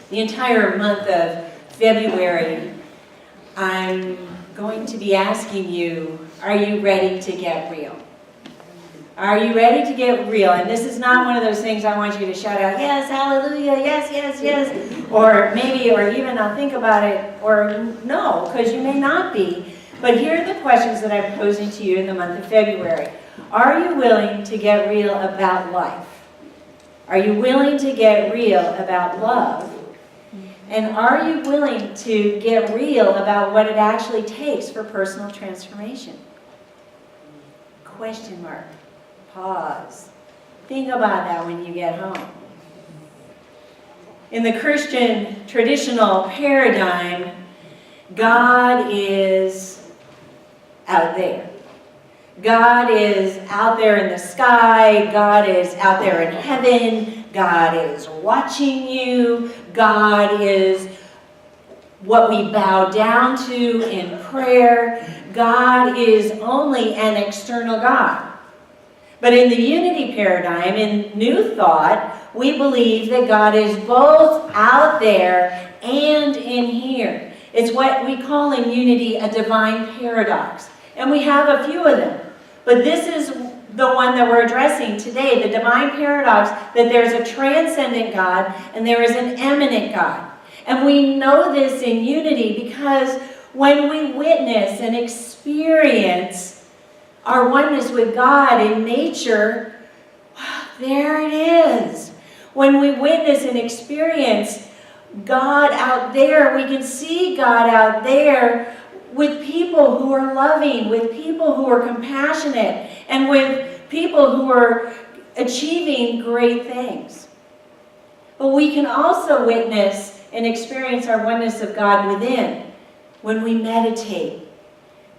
The entire month of February, I'm going to be asking you, are you ready to get real? Are you ready to get real? And this is not one of those things I want you to shout out, yes, hallelujah, yes, yes, yes. Or maybe, or even I'll think about it, or no, because you may not be. But here are the questions that I'm posing to you in the month of February. Are you willing to get real about life? Are you willing to get real about love? And are you willing to get real about what it actually takes for personal transformation? Question mark. Pause. Think about that when you get home. In the Christian traditional paradigm, God is out there. God is out there in the sky. God is out there in heaven. God is watching you. God is what we bow down to in prayer. God is only an external God. But in the unity paradigm, in New Thought, we believe that God is both out there and in here. It's what we call in unity a divine paradox. And we have a few of them. But this is the one that we're addressing today, the divine paradox, that there's a transcendent God and there is an immanent God. And we know this in unity because when we witness and experience our oneness with God in nature, there it is. When we witness and experience God out there, we can see God out there with people who are loving, with people who are compassionate, and with people who are achieving great things. But we can also witness and experience our oneness of God within when we meditate.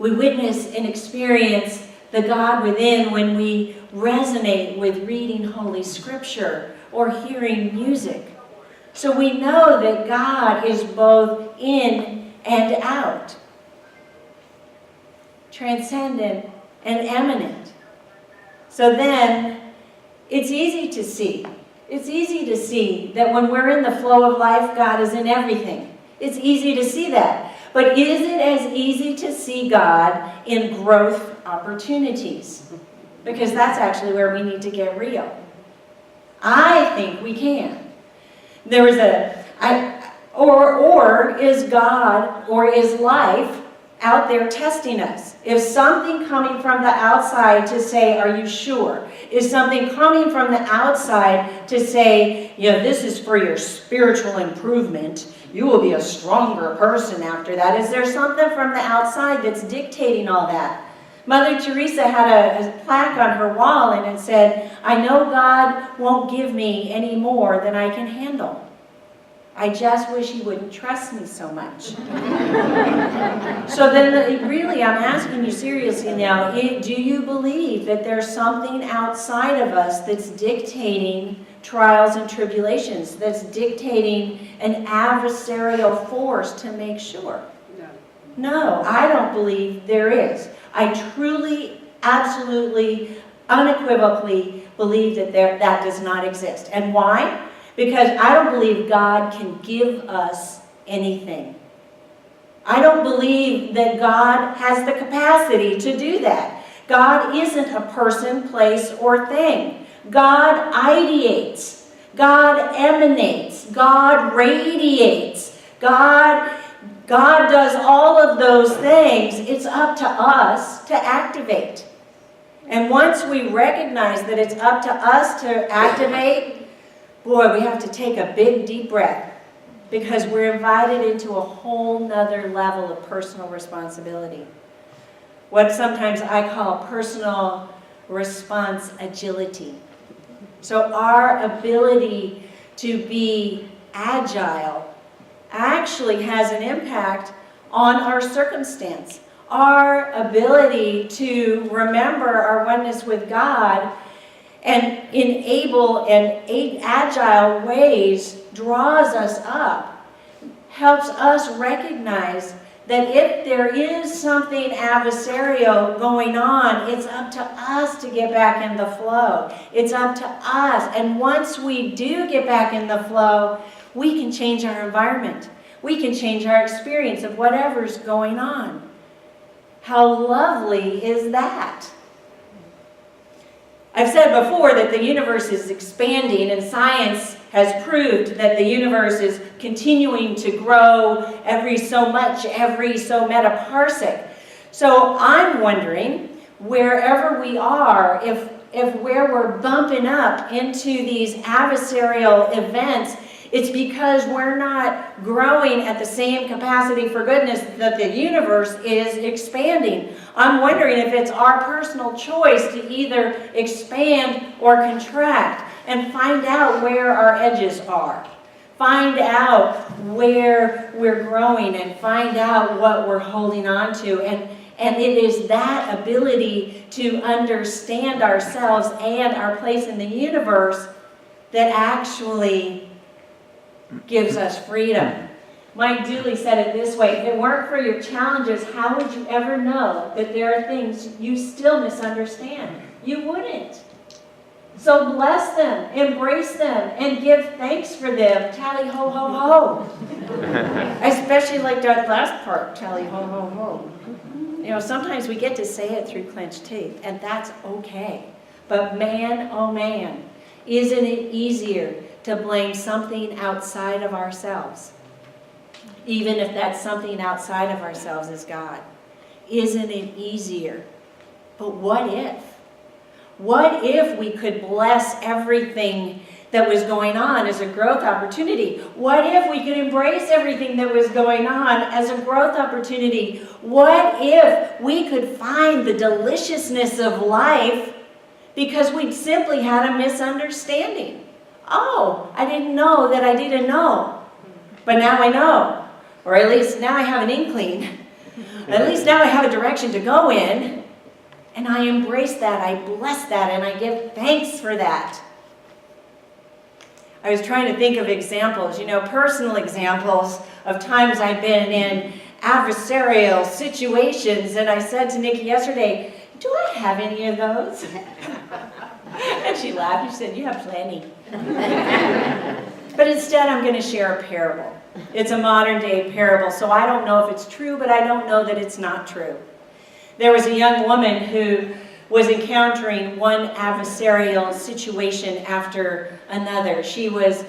We witness and experience the God within when we resonate with reading Holy Scripture or hearing music. So we know that God is both in and out, transcendent and immanent. So then, it's easy to see. It's easy to see that when we're in the flow of life, God is in everything. It's easy to see that. But is it as easy to see God in growth opportunities? Because that's actually where we need to get real. I think we can. There was or is God or is life out there testing us? Is something coming from the outside to say, are you sure? Is something coming from the outside to say, this is for your spiritual improvement. You will be a stronger person after that. Is there something from the outside that's dictating all that? Mother Teresa had a plaque on her wall and it said, I know God won't give me any more than I can handle. I just wish he wouldn't trust me so much. So then really I'm asking you seriously now, do you believe that there's something outside of us that's dictating trials and tribulations, that's dictating an adversarial force to make sure? No, I don't believe there is. I truly, absolutely, unequivocally believe that that does not exist. And why? Because I don't believe God can give us anything. I don't believe that God has the capacity to do that. God isn't a person, place, or thing. God ideates. God emanates. God radiates. God does all of those things. It's up to us to activate. And once we recognize that it's up to us to activate, boy, we have to take a big, deep breath because we're invited into a whole nother level of personal responsibility. What sometimes I call personal response agility. So our ability to be agile actually has an impact on our circumstance. Our ability to remember our oneness with God and in able and agile ways draws us up, helps us recognize that if there is something adversarial going on, it's up to us to get back in the flow. It's up to us. And once we do get back in the flow, we can change our environment. We can change our experience of whatever's going on. How lovely is that? I've said before that the universe is expanding, and science has proved that the universe is continuing to grow every so much, every so metaparsec. So I'm wondering, wherever we are, if where we're bumping up into these adversarial events, it's because we're not growing at the same capacity for goodness that the universe is expanding. I'm wondering if it's our personal choice to either expand or contract, and find out where our edges are. Find out where we're growing, and find out what we're holding on to. And it is that ability to understand ourselves and our place in the universe that actually gives us freedom. Mike Dooley said it this way: if it weren't for your challenges, how would you ever know that there are things you still misunderstand? You wouldn't. So bless them, embrace them, and give thanks for them. Tally ho ho ho. I especially like that last part, tally ho ho ho. You know, sometimes we get to say it through clenched teeth, and that's okay. But man, oh man, isn't it easier to blame something outside of ourselves? Even if that something outside of ourselves is God. Isn't it easier? But what if? What if we could bless everything that was going on as a growth opportunity? What if we could embrace everything that was going on as a growth opportunity? What if we could find the deliciousness of life because we'd simply had a misunderstanding? Oh, I didn't know that I didn't know. But now I know. Or at least now I have an inkling. At least now I have a direction to go in. And I embrace that, I bless that, and I give thanks for that. I was trying to think of examples, personal examples of times I've been in adversarial situations, and I said to Nikki yesterday, do I have any of those? And she laughed. She said, you have plenty. But instead, I'm going to share a parable. It's a modern day parable, so I don't know if it's true, but I don't know that it's not true. There was a young woman who was encountering one adversarial situation after another. She was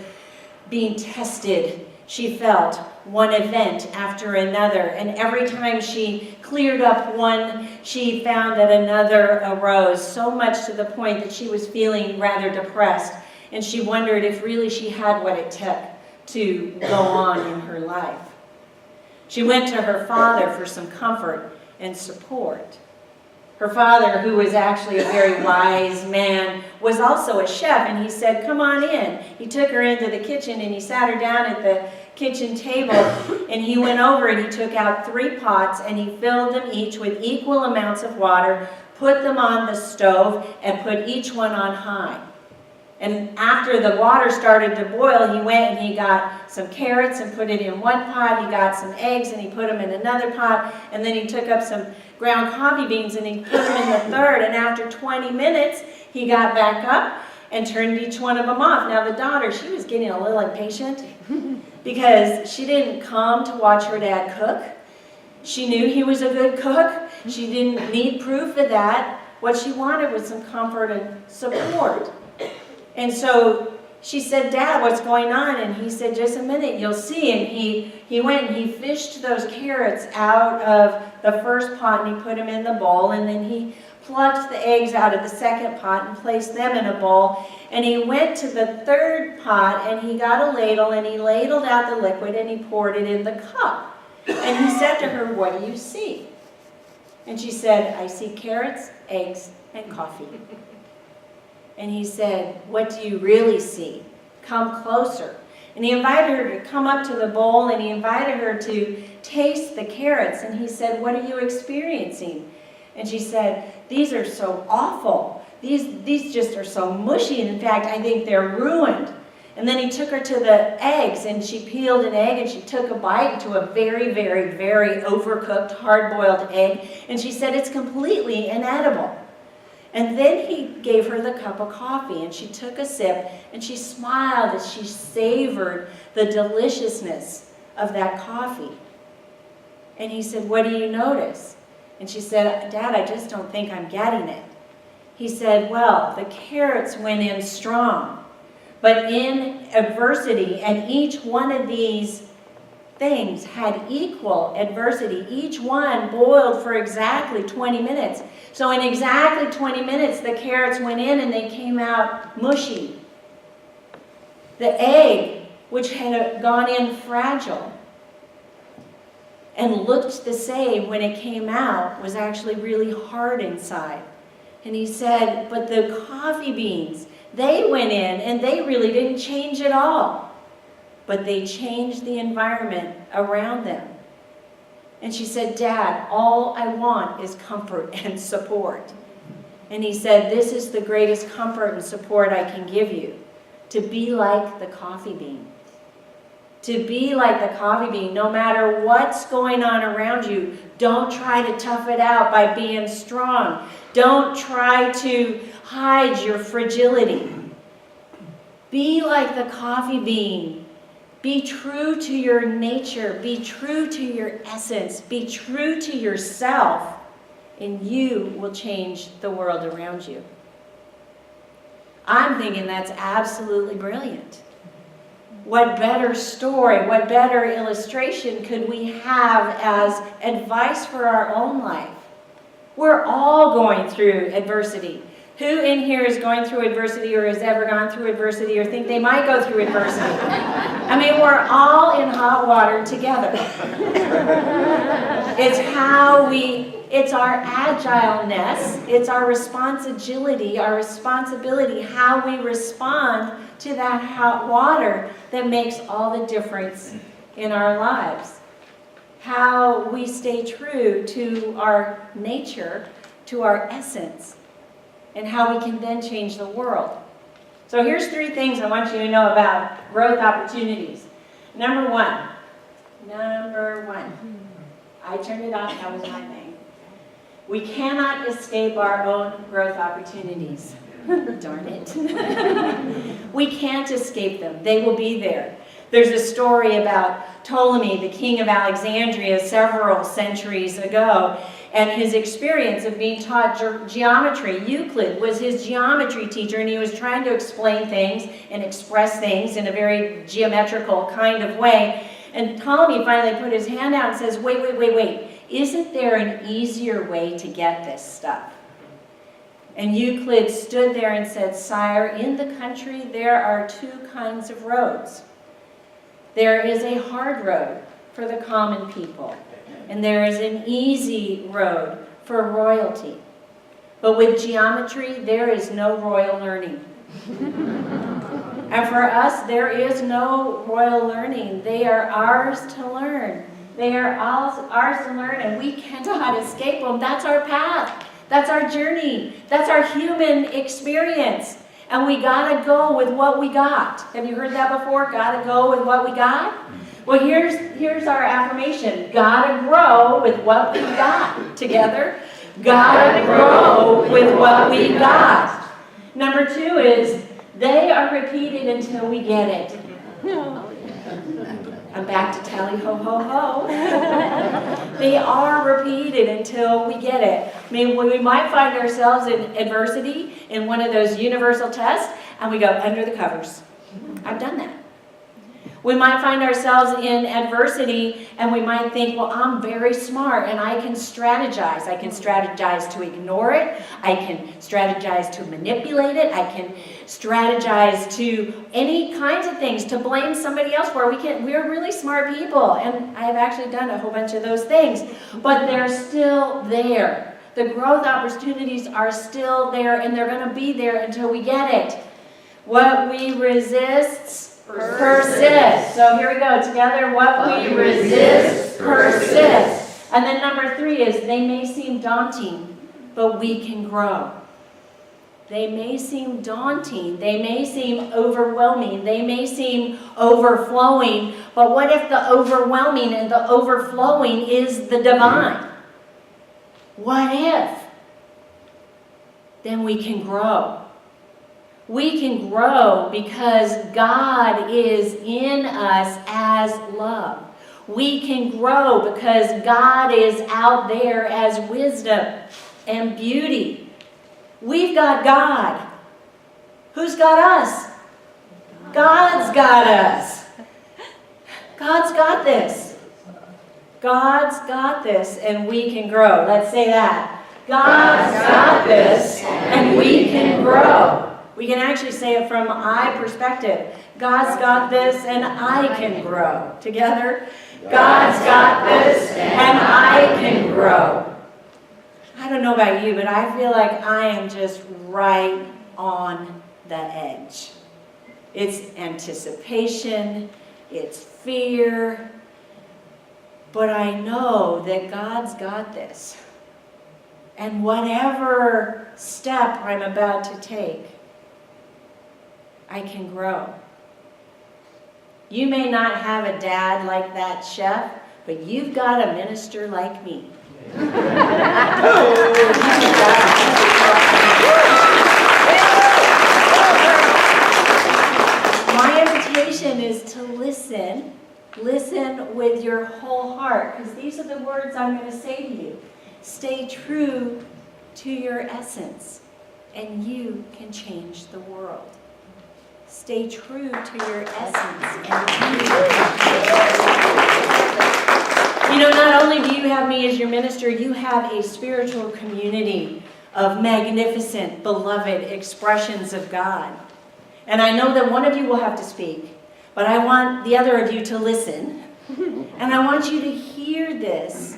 being tested, she felt, one event after another. And every time she cleared up one, she found that another arose, so much to the point that she was feeling rather depressed. And she wondered if really she had what it took to go on in her life. She went to her father for some comfort and support. Her father, who was actually a very wise man, was also a chef, and he said, come on in. He took her into the kitchen and he sat her down at the kitchen table, and he went over and he took out 3 pots and he filled them each with equal amounts of water, put them on the stove, and put each one on high. And after the water started to boil, he went and he got some carrots and put it in one pot. He got some eggs and he put them in another pot. And then he took up some ground coffee beans and he put them in the third. And after 20 minutes, he got back up and turned each one of them off. Now the daughter, she was getting a little impatient because she didn't come to watch her dad cook. She knew he was a good cook. She didn't need proof of that. What she wanted was some comfort and support. And so she said, Dad, what's going on? And he said, just a minute, you'll see. And he went and he fished those carrots out of the first pot and he put them in the bowl. And then he plucked the eggs out of the second pot and placed them in a bowl. And he went to the third pot and he got a ladle and he ladled out the liquid and he poured it in the cup. And he said to her, what do you see? And she said, I see carrots, eggs, and coffee. And he said, what do you really see? Come closer. And he invited her to come up to the bowl and he invited her to taste the carrots. And he said, what are you experiencing? And she said, these are so awful. These just are so mushy. And in fact, I think they're ruined. And then he took her to the eggs, and she peeled an egg, and she took a bite into a very, very, very overcooked, hard-boiled egg, and she said it's completely inedible. And then he gave her the cup of coffee, and she took a sip, and she smiled as she savored the deliciousness of that coffee. And he said, "What do you notice?" And she said, "Dad, I just don't think I'm getting it." He said, "Well, the carrots went in strong, but in adversity, and each one of these things had equal adversity. Each one boiled for exactly 20 minutes. So in exactly 20 minutes, the carrots went in and they came out mushy. The egg, which had gone in fragile and looked the same when it came out, was actually really hard inside." And he said, "But the coffee beans, they went in and they really didn't change at all. But they changed the environment around them." And she said, "Dad, all I want is comfort and support." And he said, "This is the greatest comfort and support I can give you, to be like the coffee bean. To be like the coffee bean, no matter what's going on around you, don't try to tough it out by being strong. Don't try to hide your fragility. Be like the coffee bean. Be true to your nature. Be true to your essence. Be true to yourself, and you will change the world around you." I'm thinking that's absolutely brilliant. What better story, what better illustration could we have as advice for our own life? We're all going through adversity. Who in here is going through adversity or has ever gone through adversity or think they might go through adversity? I mean, we're all in hot water together. It's our agileness, it's our responsibility, how we respond to that hot water that makes all the difference in our lives. How we stay true to our nature, to our essence, and how we can then change the world. So here's 3 things I want you to know about growth opportunities. Number one. I turned it off, that was my thing. We cannot escape our own growth opportunities. Darn it. We can't escape them. They will be there. There's a story about Ptolemy, the king of Alexandria, several centuries ago, and his experience of being taught geometry. Euclid was his geometry teacher, and he was trying to explain things and express things in a very geometrical kind of way. And Ptolemy finally put his hand out and says, wait. Isn't there an easier way to get this stuff? And Euclid stood there and said, "Sire, in the country there are 2 kinds of roads. There is a hard road for the common people, and there is an easy road for royalty. But with geometry, there is no royal learning." And for us, there is no royal learning. They are ours to learn. They are ours to learn, and we cannot escape them. That's our path. That's our journey. That's our human experience. And we gotta go with what we got. Have you heard that before? Gotta go with what we got? Well, here's our affirmation. Gotta grow with what we got. Together. Gotta grow with what we got. Number 2 is, they are repeated until we get it. I'm back to tally ho ho ho. They are repeated until we get it. I mean, we might find ourselves in adversity in one of those universal tests, and we go under the covers. I've done that. We might find ourselves in adversity, and we might think, well, I'm very smart, and I can strategize. I can strategize to ignore it. I can strategize to manipulate it. I can strategize to any kinds of things, to blame somebody else for. We're really smart people, and I have actually done a whole bunch of those things, but they're still there. The growth opportunities are still there, and they're going to be there until we get it. What we resist persists. So here we go together. What we resist persists. And then number 3 is, they may seem daunting, but we can grow. They may seem daunting. They may seem overwhelming. They may seem overflowing. But what if the overwhelming and the overflowing is the divine? What if? Then we can grow. We can grow because God is in us as love. We can grow because God is out there as wisdom and beauty. We've got God. Who's got us? God's got us. God's got this. God's got this, and we can grow. Let's say that. God's got this, and we can grow. We can actually say it from I perspective. God's got this, and I can grow. Together. God's got this, and I can grow. I don't know about you, but I feel like I am just right on the edge. It's anticipation, it's fear, but I know that God's got this. And whatever step I'm about to take, I can grow. You may not have a dad like that chef, but you've got a minister like me. My invitation is to listen. Listen with your whole heart, because these are the words I'm going to say to you. Stay true to your essence, and you can change the world. Stay true to your essence, and you know, not only do you have me as your minister, you have a spiritual community of magnificent, beloved expressions of God. And I know that one of you will have to speak, but I want the other of you to listen. And I want you to hear this.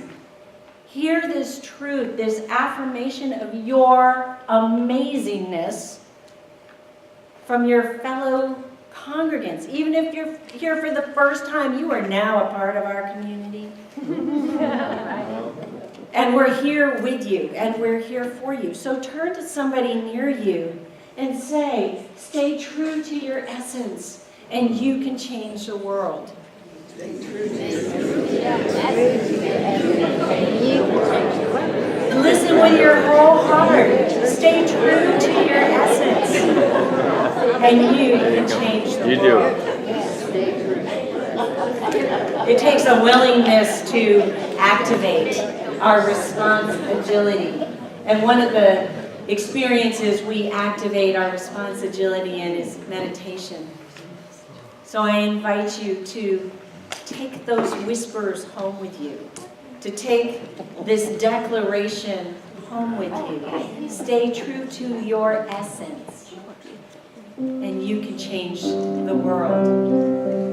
Hear this truth, this affirmation of your amazingness from your fellow congregants. Even if you're here for the first time, you are now a part of our community. And we're here with you, and we're here for you. So turn to somebody near you and say, stay true to your essence, and you can change the world. Listen with your whole heart. Stay true to your essence, and you can change the world. It takes a willingness to activate our response agility. And one of the experiences we activate our response agility in is meditation. So I invite you to take those whispers home with you, to take this declaration home with you. Stay true to your essence, and you can change the world.